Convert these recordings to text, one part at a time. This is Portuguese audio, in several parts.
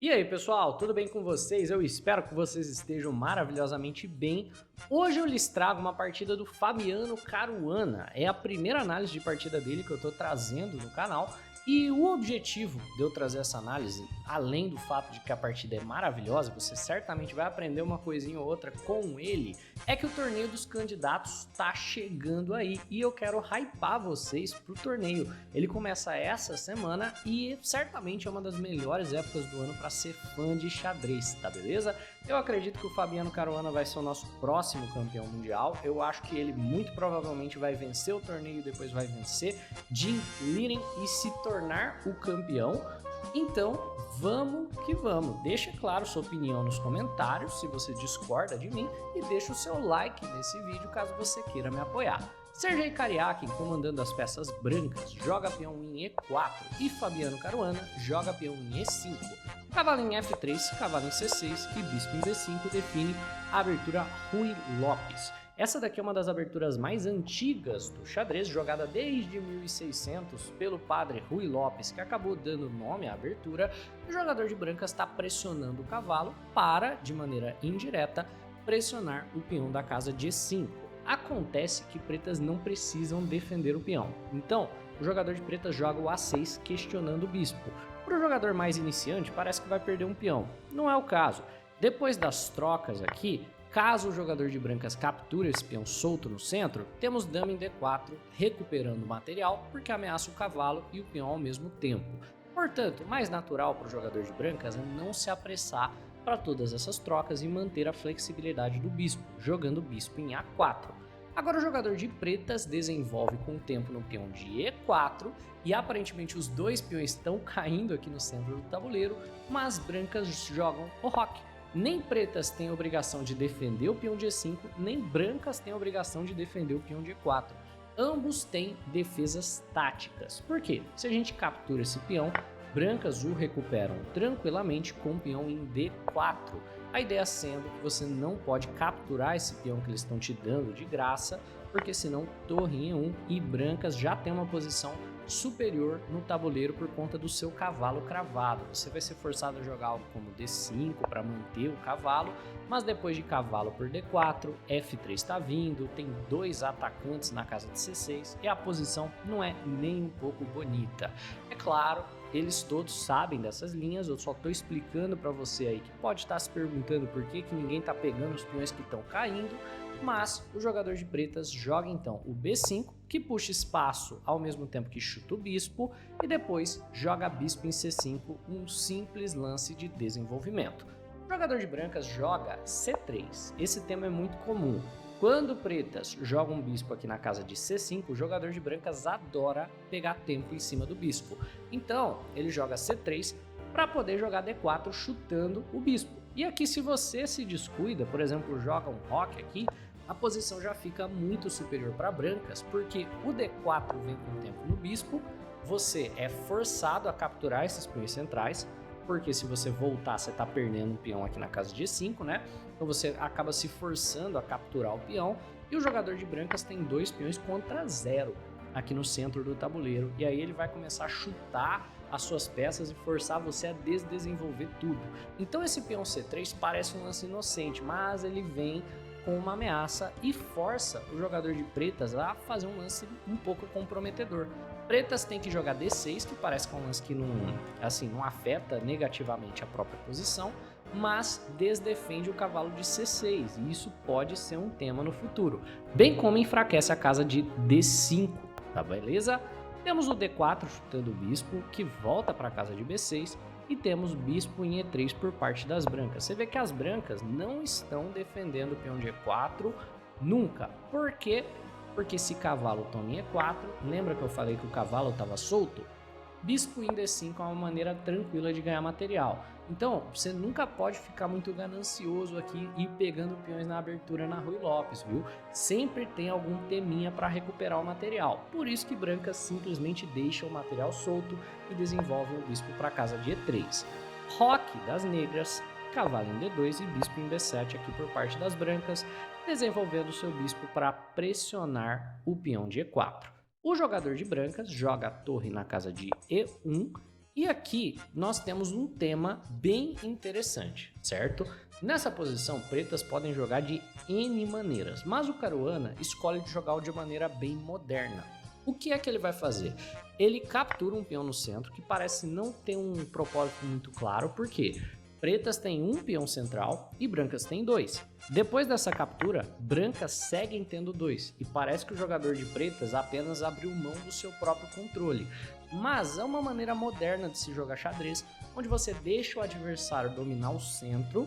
E aí, pessoal, tudo bem com vocês? Eu espero que vocês estejam maravilhosamente bem. Hoje eu lhes trago uma partida do Fabiano Caruana. É a primeira análise de partida dele que eu estou trazendo no canal. E o objetivo de eu trazer essa análise, além do fato de que a partida é maravilhosa, você certamente vai aprender uma coisinha ou outra com ele, é que o torneio dos candidatos está chegando aí e eu quero hypar vocês pro torneio. Ele começa essa semana e certamente é uma das melhores épocas do ano para ser fã de xadrez, tá beleza? Eu acredito que o Fabiano Caruana vai ser o nosso próximo campeão mundial. Eu acho que ele muito provavelmente vai vencer o torneio e depois vai vencer Jim Liren e se tornar o campeão. Então vamos que vamos. Deixa claro sua opinião nos comentários se você discorda de mim e deixa o seu like nesse vídeo caso você queira me apoiar. Sergei Karyakin comandando as peças brancas joga peão em E4 e Fabiano Caruana joga peão em E5. Cavalo em F3, cavalo em C6 e bispo em B5 define a abertura Ruy Lopes. Essa daqui é uma das aberturas mais antigas do xadrez, jogada desde 1600 pelo padre Ruy Lopes, que acabou dando nome à abertura. O jogador de brancas está pressionando o cavalo para, de maneira indireta, pressionar o peão da casa de E5. Acontece que pretas não precisam defender o peão, então o jogador de pretas joga o A6 questionando o bispo. Para o jogador mais iniciante parece que vai perder um peão, não é o caso. Depois das trocas aqui, caso o jogador de brancas capture esse peão solto no centro, temos dama em D4 recuperando o material porque ameaça o cavalo e o peão ao mesmo tempo. Portanto, mais natural para o jogador de brancas é não se apressar para todas essas trocas e manter a flexibilidade do bispo, jogando o bispo em A4. Agora o jogador de pretas desenvolve com o tempo no peão de E4 e aparentemente os dois peões estão caindo aqui no centro do tabuleiro, mas brancas jogam o roque. Nem pretas têm obrigação de defender o peão de E5, nem brancas têm obrigação de defender o peão de E4. Ambos têm defesas táticas. Por quê? Se a gente captura esse peão, brancas o recuperam tranquilamente com o peão em D4. A ideia sendo que você não pode capturar esse peão que eles estão te dando de graça, porque senão torre em E1 e brancas já tem uma posição superior no tabuleiro por conta do seu cavalo cravado. Você vai ser forçado a jogar algo como D5 para manter o cavalo, mas depois de cavalo por D4, F3 está vindo, tem dois atacantes na casa de C6 e a posição não é nem um pouco bonita. É claro, eles todos sabem dessas linhas, eu só estou explicando para você aí que pode estar se perguntando por que ninguém está pegando os peões que estão caindo, mas o jogador de pretas joga então o B5, que puxa espaço ao mesmo tempo que chuta o bispo, e depois joga bispo em C5, um simples lance de desenvolvimento. O jogador de brancas joga C3, esse tema é muito comum. Quando pretas jogam um bispo aqui na casa de C5, o jogador de brancas adora pegar tempo em cima do bispo. Então, ele joga C3 para poder jogar D4 chutando o bispo. E aqui, se você se descuida, por exemplo, joga um roque aqui, a posição já fica muito superior para brancas, porque o D4 vem com tempo no bispo, você é forçado a capturar esses peões centrais, porque se você voltar, você está perdendo um peão aqui na casa de E5, né? Então você acaba se forçando a capturar o peão, e o jogador de brancas tem dois peões contra 0 aqui no centro do tabuleiro, e aí ele vai começar a chutar as suas peças e forçar você a desdesenvolver tudo. Então esse peão C3 parece um lance inocente, mas ele vem com uma ameaça e força o jogador de pretas a fazer um lance um pouco comprometedor. Pretas tem que jogar D6, que parece que é um lance que não afeta negativamente a própria posição, mas desdefende o cavalo de C6, e isso pode ser um tema no futuro, bem como enfraquece a casa de D5, tá beleza? Temos o D4 chutando o bispo, que volta para a casa de B6, e temos bispo em E3 por parte das brancas. Você vê que as brancas não estão defendendo o peão de E4 nunca. Por quê? Porque se cavalo toma em E4, lembra que eu falei que o cavalo estava solto? Bispo em D5 é uma maneira tranquila de ganhar material. Então, você nunca pode ficar muito ganancioso aqui e pegando peões na abertura na Ruy Lopes, viu? Sempre tem algum teminha para recuperar o material. Por isso que brancas simplesmente deixam o material solto e desenvolvem o bispo para a casa de E3. Roque das negras, cavalo em D2 e bispo em B7 aqui por parte das brancas, desenvolvendo seu bispo para pressionar o peão de E4. O jogador de brancas joga a torre na casa de E1 E aqui nós temos um tema bem interessante, certo? Nessa posição, pretas podem jogar de N maneiras, mas o Caruana escolhe jogar de maneira bem moderna. O que é que ele vai fazer? Ele captura um peão no centro que parece não ter um propósito muito claro, porque pretas têm um peão central e brancas têm dois. Depois dessa captura, brancas seguem tendo dois, e parece que o jogador de pretas apenas abriu mão do seu próprio controle. Mas é uma maneira moderna de se jogar xadrez, onde você deixa o adversário dominar o centro,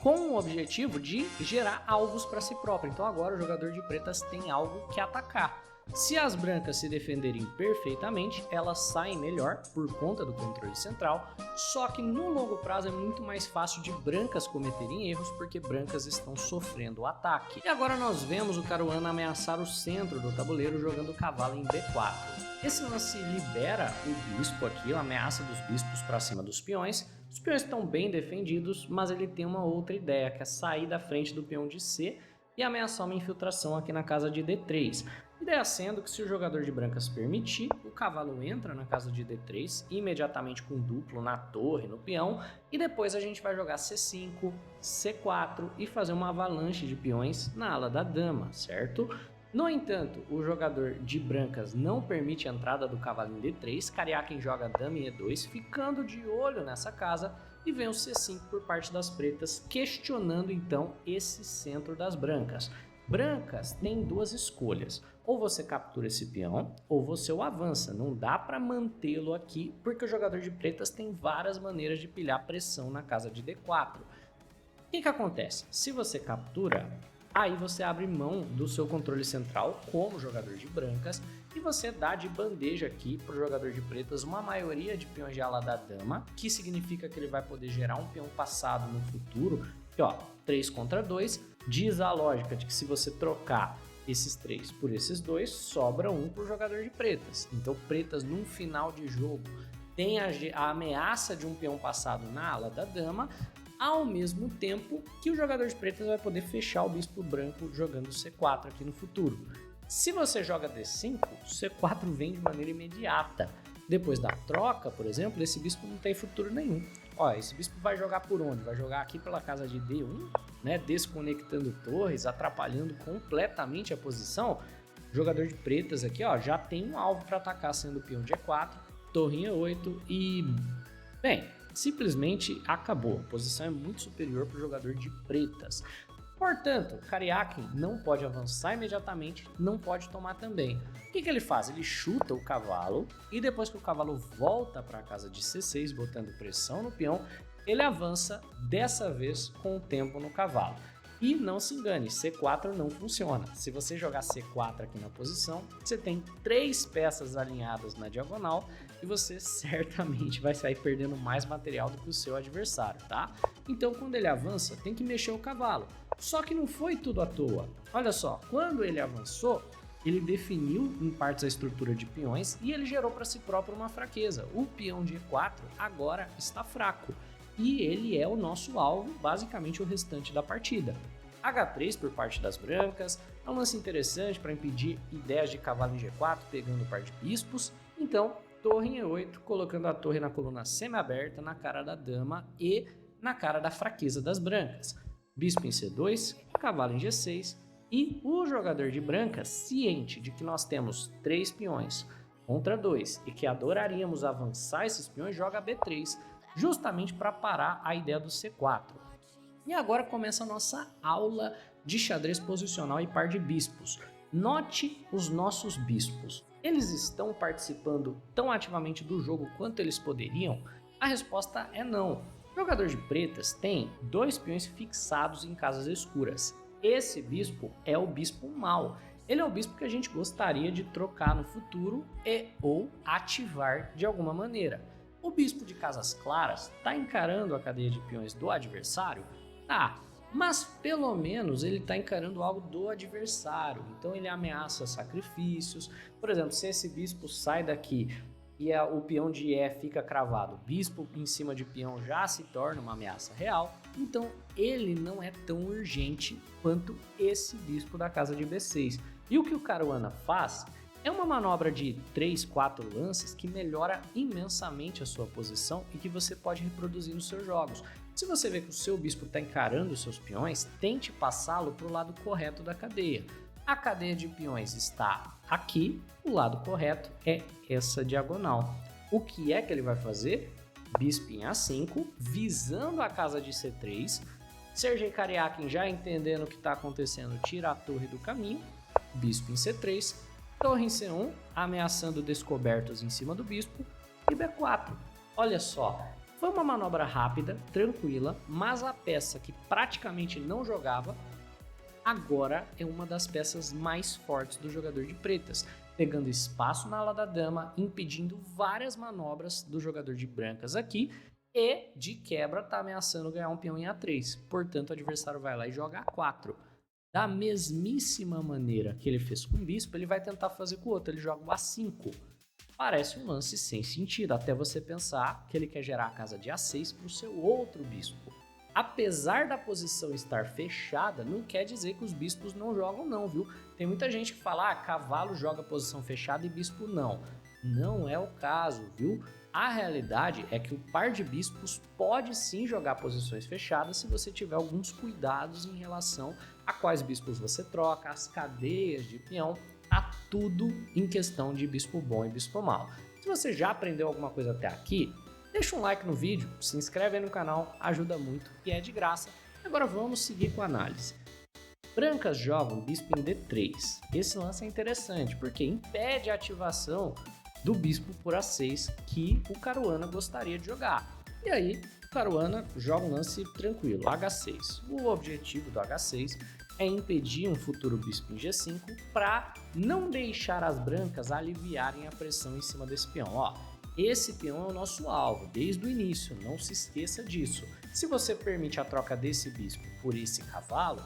com o objetivo de gerar alvos para si próprio. Então agora o jogador de pretas tem algo que atacar. Se as brancas se defenderem perfeitamente, elas saem melhor por conta do controle central, só que no longo prazo é muito mais fácil de brancas cometerem erros porque brancas estão sofrendo o ataque. E agora nós vemos o Caruana ameaçar o centro do tabuleiro jogando o cavalo em B4. Esse lance libera o bispo aqui, a ameaça dos bispos para cima dos peões. Os peões estão bem defendidos, mas ele tem uma outra ideia, que é sair da frente do peão de C e ameaçar uma infiltração aqui na casa de D3. Ideia sendo que se o jogador de brancas permitir, o cavalo entra na casa de D3, imediatamente com duplo na torre, no peão, e depois a gente vai jogar C5, C4 e fazer uma avalanche de peões na ala da dama, certo? No entanto, o jogador de brancas não permite a entrada do cavalo em D3, Karyakin joga dama em E2, ficando de olho nessa casa, e vem o C5 por parte das pretas, questionando então esse centro das brancas. Brancas têm duas escolhas, ou você captura esse peão, ou você o avança, não dá para mantê-lo aqui, porque o jogador de pretas tem várias maneiras de pilhar pressão na casa de D4. O que acontece? Se você captura, aí você abre mão do seu controle central como jogador de brancas e você dá de bandeja aqui para o jogador de pretas uma maioria de peões de ala da dama, que significa que ele vai poder gerar um peão passado no futuro, que ó, 3 contra 2, diz a lógica de que se você trocar esses 3 por esses 2, sobra um para o jogador de pretas. Então pretas num final de jogo tem a ameaça de um peão passado na ala da dama, ao mesmo tempo que o jogador de pretas vai poder fechar o bispo branco jogando C4 aqui no futuro. Se você joga D5, o C4 vem de maneira imediata. Depois da troca, por exemplo, esse bispo não tem futuro nenhum. Ó, esse bispo vai jogar por onde? Vai jogar aqui pela casa de D1, né, desconectando torres, atrapalhando completamente a posição. O jogador de pretas aqui, ó, já tem um alvo para atacar, sendo o peão de E4, torre E8 e... bem, simplesmente acabou. A posição é muito superior para o jogador de pretas. Portanto, Karyakin não pode avançar imediatamente, não pode tomar também. O que ele faz? Ele chuta o cavalo e depois que o cavalo volta para a casa de C6, botando pressão no peão, ele avança dessa vez com o tempo no cavalo. E não se engane, C4 não funciona. Se você jogar C4 aqui na posição, você tem 3 peças alinhadas na diagonal e você certamente vai sair perdendo mais material do que o seu adversário, tá? Então, quando ele avança, tem que mexer o cavalo. Só que não foi tudo à toa. Olha só, quando ele avançou, ele definiu em partes a estrutura de peões e ele gerou para si próprio uma fraqueza. O peão de E4 agora está fraco. E ele é o nosso alvo, basicamente o restante da partida. H3 por parte das brancas, é um lance interessante para impedir ideias de cavalo em G4 pegando o par de bispos. Então, torre em E8, colocando a torre na coluna semi-aberta, na cara da dama e na cara da fraqueza das brancas. Bispo em C2, cavalo em G6 e o jogador de brancas, ciente de que nós temos 3 peões contra 2 e que adoraríamos avançar esses peões, joga B3, justamente para parar a ideia do C4. E agora começa a nossa aula de xadrez posicional e par de bispos. Note os nossos bispos. Eles estão participando tão ativamente do jogo quanto eles poderiam? A resposta é não. O jogador de pretas tem 2 peões fixados em casas escuras. Esse bispo é o bispo mau. Ele é o bispo que a gente gostaria de trocar no futuro e ou ativar de alguma maneira. O bispo de casas claras está encarando a cadeia de peões do adversário? Tá, mas pelo menos ele está encarando algo do adversário, então ele ameaça sacrifícios. Por exemplo, se esse bispo sai daqui e o peão de E fica cravado, bispo em cima de peão já se torna uma ameaça real, então ele não é tão urgente quanto esse bispo da casa de B6. E o que o Caruana faz? É uma manobra de 3, 4 lances que melhora imensamente a sua posição e que você pode reproduzir nos seus jogos. Se você vê que o seu bispo está encarando os seus peões, tente passá-lo para o lado correto da cadeia. A cadeia de peões está aqui, o lado correto é essa diagonal. O que é que ele vai fazer? Bispo em A5, visando a casa de C3. Sergei Karyakin, já entendendo o que está acontecendo, tira a torre do caminho. Bispo em C3. Torre em C1, ameaçando descobertos em cima do bispo, e B4. Olha só, foi uma manobra rápida, tranquila, mas a peça que praticamente não jogava, agora é uma das peças mais fortes do jogador de pretas, pegando espaço na ala da dama, impedindo várias manobras do jogador de brancas aqui, e de quebra está ameaçando ganhar um peão em A3, portanto o adversário vai lá e joga A4. Da mesmíssima maneira que ele fez com o bispo, ele vai tentar fazer com o outro, ele joga o A5. Parece um lance sem sentido, até você pensar que ele quer gerar a casa de A6 para o seu outro bispo. Apesar da posição estar fechada, não quer dizer que os bispos não jogam não, viu? Tem muita gente que fala, cavalo joga posição fechada e bispo não. Não é o caso, viu? A realidade é que o par de bispos pode sim jogar posições fechadas se você tiver alguns cuidados em relação a quais bispos você troca, as cadeias de peão, tá tudo em questão de bispo bom e bispo mau. Se você já aprendeu alguma coisa até aqui, deixa um like no vídeo, se inscreve aí no canal, ajuda muito e é de graça. Agora vamos seguir com a análise. Brancas jogam bispo em D3. Esse lance é interessante porque impede a ativação do bispo por A6 que o Caruana gostaria de jogar. E aí, o Caruana joga um lance tranquilo, H6. O objetivo do H6 é impedir um futuro bispo em G5 para não deixar as brancas aliviarem a pressão em cima desse peão. Ó, esse peão é o nosso alvo desde o início, não se esqueça disso. Se você permite a troca desse bispo por esse cavalo,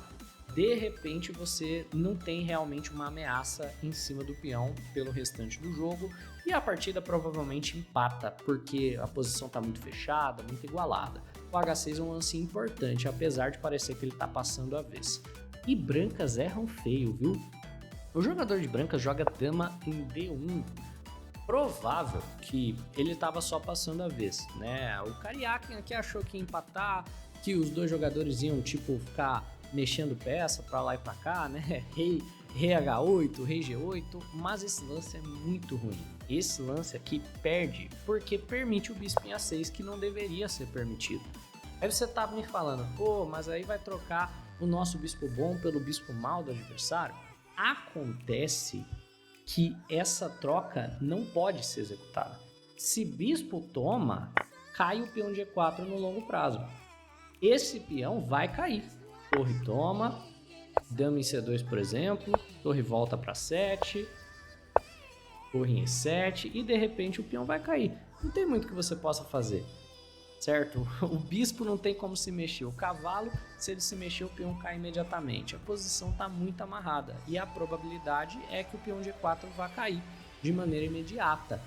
de repente você não tem realmente uma ameaça em cima do peão pelo restante do jogo e a partida provavelmente empata porque a posição está muito fechada, muito igualada. O H6 é um lance importante, apesar de parecer que ele está passando a vez. E brancas erram feio, viu? O jogador de brancas joga dama em D1. Provável que ele estava só passando a vez, né? O Karyakin aqui achou que ia empatar, que os dois jogadores iam tipo ficar mexendo peça para lá e para cá, né? Rei H8, rei G8, mas esse lance é muito ruim. Esse lance aqui perde porque permite o bispo em A6 que não deveria ser permitido. Aí você tá me falando, pô, mas aí vai trocar o nosso bispo bom pelo bispo mau do adversário? Acontece que essa troca não pode ser executada. Se bispo toma, cai o peão de E4 no longo prazo. Esse peão vai cair. Torre toma, dama em C2, por exemplo, torre volta para 7, torre em E7 e de repente o peão vai cair. Não tem muito que você possa fazer, certo? O bispo não tem como se mexer, o cavalo, se ele se mexer, o peão cai imediatamente. A posição está muito amarrada e a probabilidade é que o peão G4 vá cair de maneira imediata,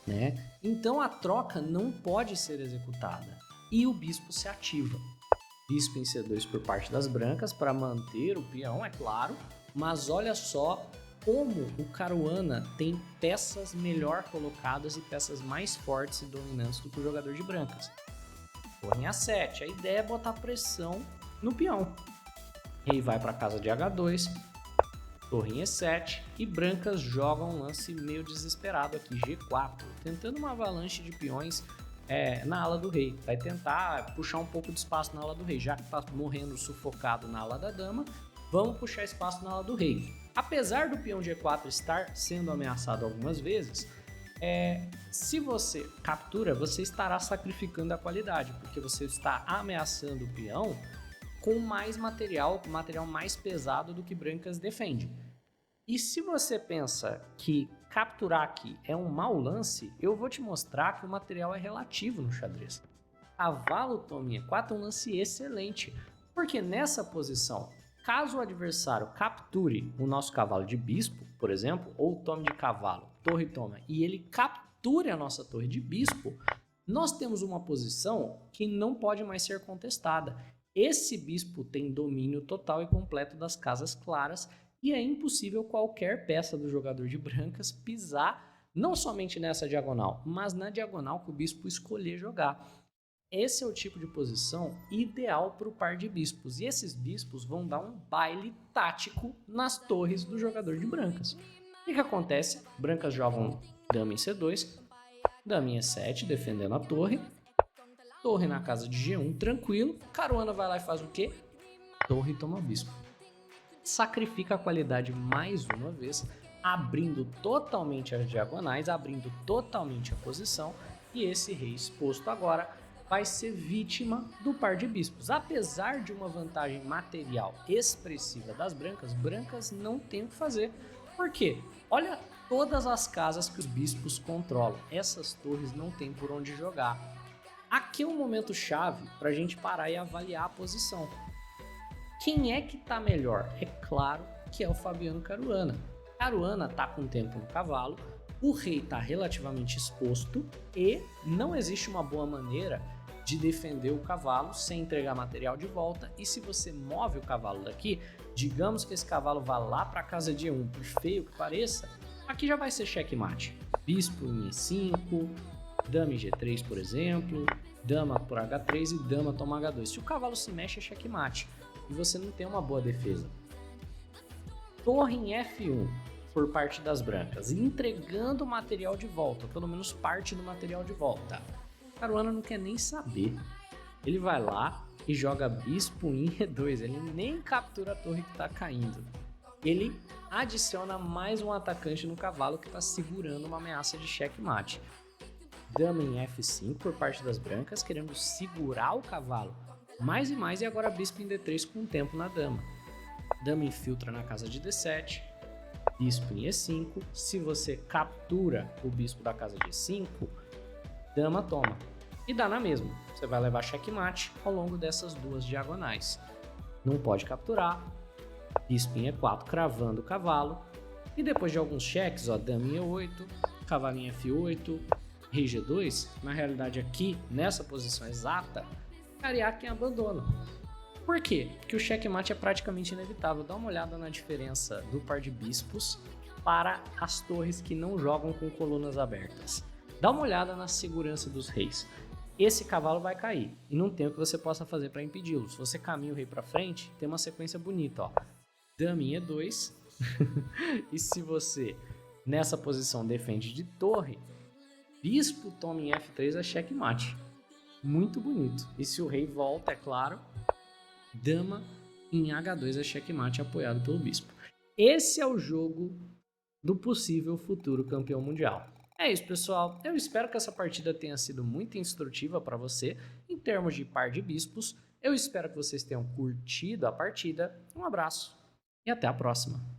né? Então a troca não pode ser executada e o bispo se ativa. Bispo em C2 por parte das brancas para manter o peão, é claro, mas olha só como o Caruana tem peças melhor colocadas e peças mais fortes e dominantes do que o jogador de brancas. Torre em A7, a ideia é botar pressão no peão. Rei vai para a casa de H2, torre em E7 e brancas jogam um lance meio desesperado aqui, G4, tentando uma avalanche de peões na ala do rei. Vai tentar puxar um pouco de espaço na ala do rei, já que está morrendo sufocado na ala da dama, vamos puxar espaço na ala do rei. Apesar do peão G4 estar sendo ameaçado algumas vezes, se você captura, você estará sacrificando a qualidade, porque você está ameaçando o peão com mais material mais pesado do que brancas defende. E se você pensa que capturar aqui é um mau lance, eu vou te mostrar que o material é relativo no xadrez. Cavalo toma em E4 é um lance excelente, porque nessa posição, caso o adversário capture o nosso cavalo de bispo, por exemplo, ou tome de cavalo, torre toma, e ele capture a nossa torre de bispo, nós temos uma posição que não pode mais ser contestada. Esse bispo tem domínio total e completo das casas claras e é impossível qualquer peça do jogador de brancas pisar não somente nessa diagonal, mas na diagonal que o bispo escolher jogar. Esse é o tipo de posição ideal para o par de bispos, e esses bispos vão dar um baile tático nas torres do jogador de brancas. O que acontece? Brancas jogam dama em C2, dama em E7, defendendo a torre na casa de G1, tranquilo. Caruana vai lá e faz o quê? Torre toma bispo. Sacrifica a qualidade mais uma vez, abrindo totalmente as diagonais, abrindo totalmente a posição, e esse rei exposto agora vai ser vítima do par de bispos. Apesar de uma vantagem material expressiva das brancas, brancas não tem o que fazer. Por quê? Olha todas as casas que os bispos controlam. Essas torres não tem por onde jogar. Aqui é um momento chave para a gente parar e avaliar a posição. Quem é que tá melhor? É claro que é o Fabiano Caruana. Caruana tá com tempo no cavalo, o rei tá relativamente exposto e não existe uma boa maneira de defender o cavalo sem entregar material de volta. E se você move o cavalo daqui, digamos que esse cavalo vá lá para a casa de E1, por feio que pareça, aqui já vai ser checkmate. Bispo em E5, dama em G3, por exemplo, dama por H3 e dama toma H2. Se o cavalo se mexe, é checkmate e você não tem uma boa defesa. Torre em F1 por parte das brancas, entregando o material de volta, pelo menos parte do material de volta. Caruana não quer nem saber. Ele vai lá e joga bispo em E2, ele nem captura a torre que está caindo. Ele adiciona mais um atacante no cavalo que está segurando uma ameaça de checkmate. Dama em F5 por parte das brancas, querendo segurar o cavalo mais e mais, e agora bispo em D3 com tempo na dama. Dama infiltra na casa de D7, bispo em E5. Se você captura o bispo da casa de E5, dama toma. E dá na mesma. Você vai levar checkmate ao longo dessas duas diagonais. Não pode capturar. Bispo em E4, cravando o cavalo. E depois de alguns cheques, ó, dama em E8, cavalo em F8, rei G2, na realidade aqui, nessa posição exata, Cariaquem abandona. Por quê? Porque o checkmate é praticamente inevitável. Dá uma olhada na diferença do par de bispos para as torres que não jogam com colunas abertas. Dá uma olhada na segurança dos reis. Esse cavalo vai cair e não tem o que você possa fazer para impedi-lo. Se você caminha o rei para frente, tem uma sequência bonita, ó. Dama em E2 e se você nessa posição defende de torre, bispo toma em F3 é checkmate. Muito bonito. E se o rei volta, é claro, dama em H2 é checkmate apoiado pelo bispo. Esse é o jogo do possível futuro campeão mundial. É isso, pessoal. Eu espero que essa partida tenha sido muito instrutiva para você em termos de par de bispos. Eu espero que vocês tenham curtido a partida. Um abraço e até a próxima.